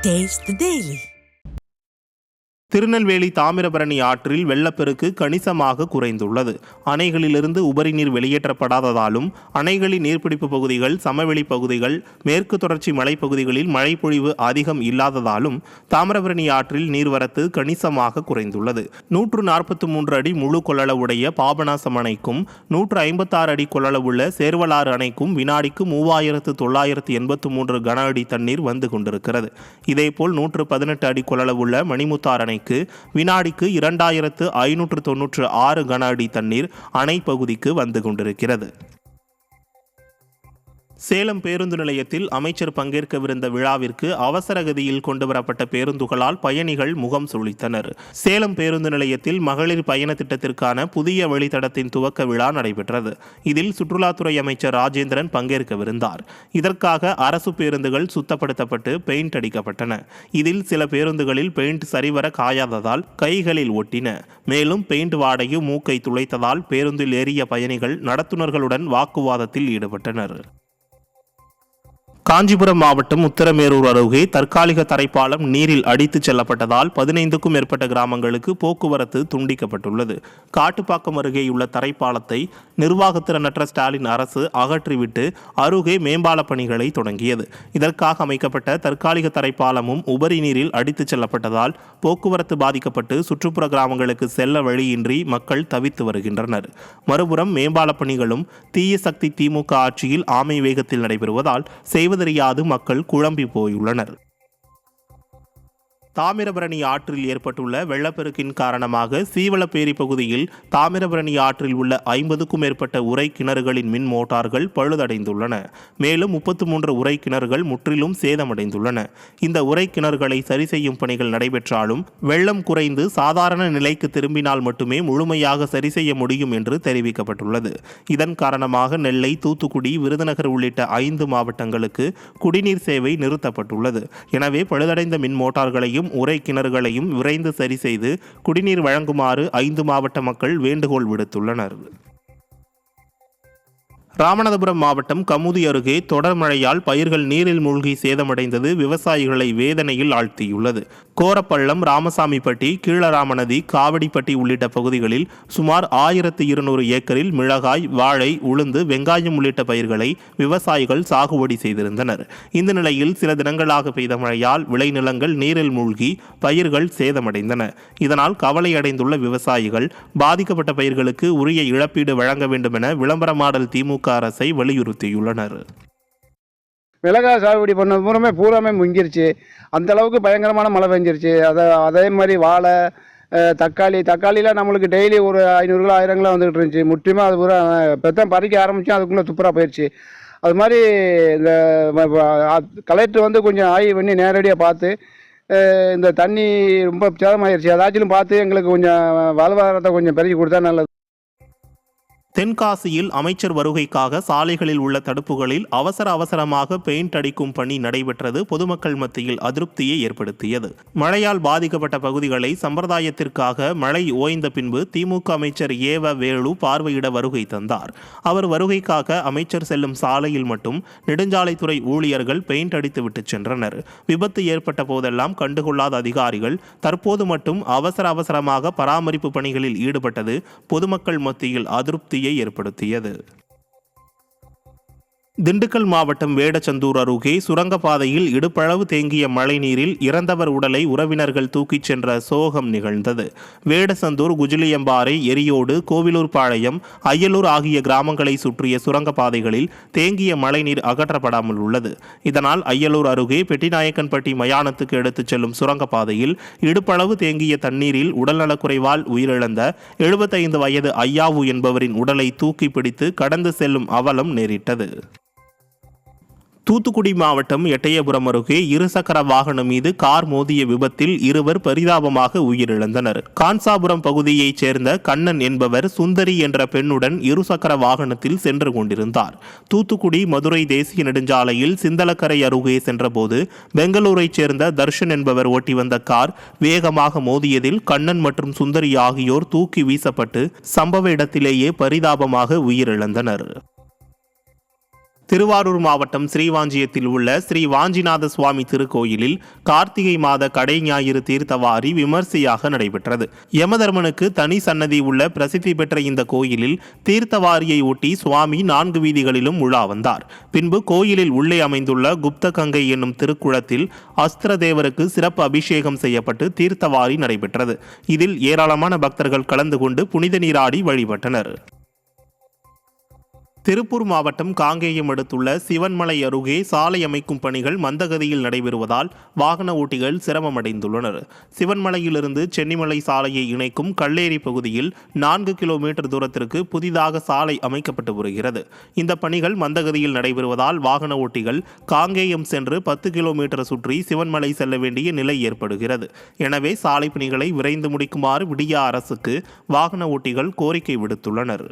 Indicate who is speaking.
Speaker 1: Taste the Daily.
Speaker 2: Tirunelveli Thamirabarani ஆற்றில் வெள்ளப்பெருக்கு கணிசமாக குறைந்துள்ளது. அணைகளிலிருந்து உபரி நீர் வெளியேற்றப்படாததாலும் அணைகளின் நீர்பிடிப்பு பகுதிகள், சமவெளி பகுதிகள், மேற்கு தொடர்ச்சி மலைப்பகுதிகளில் மழைப்பொழிவு அதிகம் இல்லாததாலும் தாமிரபரணி ஆற்றில் நீர்வரத்து கணிசமாக குறைந்துள்ளது. 143 அடி முழு கொள்ளளவுடைய பாபநாசம் அணைக்கும் 156 அடி கொள்ளளவுள்ள சேர்வலாறு அணைக்கும் வினாடிக்கு 3983 கன அடி தண்ணீர் வந்து கொண்டிருக்கிறது. இதேபோல் 118 அடி கொள்ளளவுள்ள மணிமுத்தாறு அணை வினாடிக்கு 2596 கன அடி தண்ணீர் அணை பகுதிக்கு வந்து கொண்டிருக்கிறது. சேலம் பேருந்து நிலையத்தில் அமைச்சர் பங்கேற்கவிருந்த விழாவிற்கு அவசர கதியில் கொண்டுவரப்பட்ட பேருந்துகளால் பயணிகள் முகம் சுளித்தனர். சேலம் பேருந்து நிலையத்தில் மகளிர் பயண திட்டத்திற்கான புதிய வழித்தடத்தின் துவக்க விழா நடைபெற்றது. இதில் சுற்றுலாத்துறை அமைச்சர் ராஜேந்திரன் பங்கேற்கவிருந்தார். இதற்காக அரசு பேருந்துகள் சுத்தப்படுத்தப்பட்டு பெயிண்ட் அடிக்கப்பட்டன. இதில் சில பேருந்துகளில் பெயிண்ட் சரிவர காயாததால் கைகளில் ஒட்டின. மேலும் பெயிண்ட் வாடையும் மூக்கை துளைத்ததால் பேருந்தில் ஏறிய பயணிகள் நடத்துனர்களுடன் வாக்குவாதத்தில் ஈடுபட்டனர். காஞ்சிபுரம் மாவட்டம் உத்தரமேரூர் அருகே தற்காலிக தரைப்பாலம் நீரில் அடித்துச் செல்லப்பட்டதால் 15க்கும் மேற்பட்ட கிராமங்களுக்கு போக்குவரத்து துண்டிக்கப்பட்டுள்ளது. காட்டுப்பாக்கம் அருகேயுள்ள தரைப்பாலத்தை நிர்வாகத்திறனற்ற ஸ்டாலின் அரசு அகற்றிவிட்டு அருகே மேம்பால பணிகளை தொடங்கியது. இதற்காக அமைக்கப்பட்ட தற்காலிக தரைப்பாலமும் உபரி நீரில் அடித்துச் செல்லப்பட்டதால் போக்குவரத்து பாதிக்கப்பட்டு சுற்றுப்புற கிராமங்களுக்கு செல்ல வழியின்றி மக்கள் தவித்து வருகின்றனர். மறுபுறம் மேம்பால பணிகளும் தீய சக்தி திமுக ஆட்சியில் ஆமை வேகத்தில் நடைபெறுவதால் செய்வதறியாது மக்கள் குழம்பி போயுள்ளனர். தாமிரபரணி ஆற்றில் ஏற்பட்டுள்ள வெள்ளப்பெருக்கின் காரணமாக சீவலப்பேரி பகுதியில் தாமிரபரணி ஆற்றில் உள்ள 50க்கும் மேற்பட்ட உரை கிணறுகளின் மின் மோட்டார்கள் பழுதடைந்துள்ளன. மேலும் 33 உரை கிணறுகள் முற்றிலும் சேதமடைந்துள்ளன. இந்த உரை கிணறுகளை சரி செய்யும் பணிகள் நடைபெற்றாலும் வெள்ளம் குறைந்து சாதாரண நிலைக்கு திரும்பினால் மட்டுமே முழுமையாக சரி செய்ய முடியும் என்று தெரிவிக்கப்பட்டுள்ளது. இதன் காரணமாக நெல்லை, தூத்துக்குடி, விருதுநகர் உள்ளிட்ட 5 மாவட்டங்களுக்கு குடிநீர் சேவை நிறுத்தப்பட்டுள்ளது. எனவே பழுதடைந்த மின் மோட்டார்களையும் உரை கிணறுகளையும் விரைந்து சரி செய்து குடிநீர் வழங்குமாறு 5 மாவட்ட மக்கள் வேண்டுகோள் விடுத்துள்ளனர். ராமநாதபுரம் மாவட்டம் கமுதி அருகே தொடர் மழையால் பயிர்கள் நீரில் மூழ்கி சேதமடைந்தது விவசாயிகளை வேதனையில் ஆழ்த்தியுள்ளது. கோரப்பள்ளம், ராமசாமிப்பட்டி, கீழராமநதி, காவடிப்பட்டி உள்ளிட்ட பகுதிகளில் சுமார் 1200 ஏக்கரில் மிளகாய், வாழை, உளுந்து, வெங்காயம் உள்ளிட்ட பயிர்களை விவசாயிகள் சாகுபடி செய்திருந்தனர். இந்த நிலையில் சில தினங்களாக பெய்த மழையால் விளைநிலங்கள் நீரில் மூழ்கி பயிர்கள் சேதமடைந்தன. இதனால் கவலையடைந்துள்ள விவசாயிகள் பாதிக்கப்பட்ட பயிர்களுக்கு உரிய இழப்பீடு வழங்க வேண்டும் என விளம்பர மாடல் திமுக அரசை வலியுறுத்தியுள்ளனர்.
Speaker 3: மிளகாய் சாகுபடி பண்ண பூராமே முங்கிருச்சு. அந்த அளவுக்கு பயங்கரமான மழை பெஞ்சிருச்சு. அதே மாதிரி வாழை, தக்காளிலாம் நம்மளுக்கு டெய்லி ஒரு 500 கிலோ 1000 கிலோ வந்துகிட்டு இருந்துச்சு. முற்றிலுமே அது பூரா பெத்தான் பறிக்க ஆரம்பித்தோம், அதுக்குள்ளே துப்புரா போயிடுச்சு. அது மாதிரி இந்த கலெக்டர் வந்து கொஞ்சம் ஆய்வு பண்ணி நேரடியாக பார்த்து இந்த தண்ணி ரொம்ப சேதமாயிருச்சு, அதாச்சும் பார்த்து எங்களுக்கு கொஞ்சம் வாழ்வாதாரத்தை கொஞ்சம் பெருக்கி கொடுத்தா நல்லது.
Speaker 2: தென்காசியில் அமைச்சர் வருகைக்காக சாலைகளில் உள்ள தடுப்புகளில் அவசரமாக பெயிண்ட் அடிக்கும் பணி நடைபெற்றது பொதுமக்கள் மத்தியில் அதிருப்தியை ஏற்படுத்தியது. மழையால் பாதிக்கப்பட்ட பகுதிகளை சம்பிரதாயத்திற்காக மழை ஓய்ந்த பின்பு திமுக அமைச்சர் ஏவ வேலு பார்வையிட வருகை தந்தார். அவர் வருகைக்காக அமைச்சர் செல்லும் சாலையில் மட்டும் நெடுஞ்சாலைத்துறை ஊழியர்கள் பெயிண்ட் அடித்துவிட்டு சென்றனர். விபத்து ஏற்பட்ட போதெல்லாம் கண்டுகொள்ளாத அதிகாரிகள் தற்போது மட்டும் அவசரமாக பராமரிப்பு பணிகளில் ஈடுபட்டது பொதுமக்கள் மத்தியில் அதிருப்தி ஏற்படுத்தியது. திண்டுக்கல் மாவட்டம் வேடச்சந்தூர் அருகே சுரங்கப்பாதையில் இடுப்பளவு தேங்கிய மழைநீரில் இறந்தவர் உடலை உறவினர்கள் தூக்கிச் சென்ற சோகம் நிகழ்ந்தது. வேடச்சந்தூர், குஜிலியம்பாறை, எரியோடு, கோவிலூர்பாளையம், அய்யலூர் ஆகிய கிராமங்களை சுற்றிய சுரங்கப்பாதைகளில் தேங்கிய மழைநீர் அகற்றப்படாமல் உள்ளது. இதனால் அய்யலூர் அருகே பெட்டிநாயக்கன்பட்டி மயானத்துக்கு எடுத்துச் செல்லும் சுரங்கப்பாதையில் இடுப்பளவு தேங்கிய தண்ணீரில் உடல்நலக்குறைவால் உயிரிழந்த 75 வயது ஐயாவு என்பவரின் உடலை தூக்கி பிடித்து கடந்து செல்லும் அவலம் நேரிட்டது. தூத்துக்குடி மாவட்டம் எட்டயபுரம் அருகே இருசக்கர வாகனம் மீது கார் மோதிய விபத்தில் இருவர் பரிதாபமாக உயிரிழந்தனர். கான்சாபுரம் பகுதியைச் சேர்ந்த கண்ணன் என்பவர் சுந்தரி என்ற பெண்ணுடன் இருசக்கர வாகனத்தில் சென்று கொண்டிருந்தார். தூத்துக்குடி மதுரை தேசிய நெடுஞ்சாலையில் சிந்தலக்கரை அருகே சென்றபோது பெங்களூரைச் சேர்ந்த தர்ஷன் என்பவர் ஓட்டி வந்த கார் வேகமாக மோதியதில் கண்ணன் மற்றும் சுந்தரி ஆகியோர் தூக்கி வீசப்பட்டு சம்பவ இடத்திலேயே பரிதாபமாக உயிரிழந்தனர். திருவாரூர் மாவட்டம் ஸ்ரீவாஞ்சியத்தில் உள்ள ஸ்ரீ வாஞ்சிநாத சுவாமி திருக்கோயிலில் கார்த்திகை மாத கடை ஞாயிறு தீர்த்தவாரி விமர்சையாக நடைபெற்றது. யமதர்மனுக்கு தனி சன்னதி உள்ள பிரசித்தி பெற்ற இந்த கோயிலில் தீர்த்தவாரியை ஒட்டி சுவாமி 4 வீதிகளிலும் உலா வந்தார். பின்பு கோயிலில் உள்ளே அமைந்துள்ள குப்த கங்கை என்னும் திருக்குளத்தில் அஸ்திர தேவருக்கு சிறப்பு அபிஷேகம் செய்யப்பட்டு தீர்த்தவாரி நடைபெற்றது. இதில் ஏராளமான பக்தர்கள் கலந்து கொண்டு புனித நீராடி வழிபட்டனர். திருப்பூர் மாவட்டம் காங்கேயம் அடுத்துள்ள சிவன்மலை அருகே சாலை அமைக்கும் பணிகள் மந்தகதியில் நடைபெறுவதால் வாகன ஓட்டிகள் சிரமமடைந்துள்ளனர். சிவன்மலையிலிருந்து சென்னிமலை சாலையை இணைக்கும் கல்லேரி பகுதியில் 4 கிலோமீட்டர் தூரத்திற்கு புதிதாக சாலை அமைக்கப்பட்டு வருகிறது. இந்த பணிகள் மந்தகதியில் நடைபெறுவதால் வாகன ஓட்டிகள் காங்கேயம் சென்று 10 கிலோமீட்டர் சுற்றி சிவன்மலை செல்ல வேண்டிய நிலை ஏற்படுகிறது. எனவே சாலை பணிகளை விரைந்து முடிக்குமாறு விடியா அரசுக்கு வாகன ஓட்டிகள் கோரிக்கை விடுத்துள்ளனர்.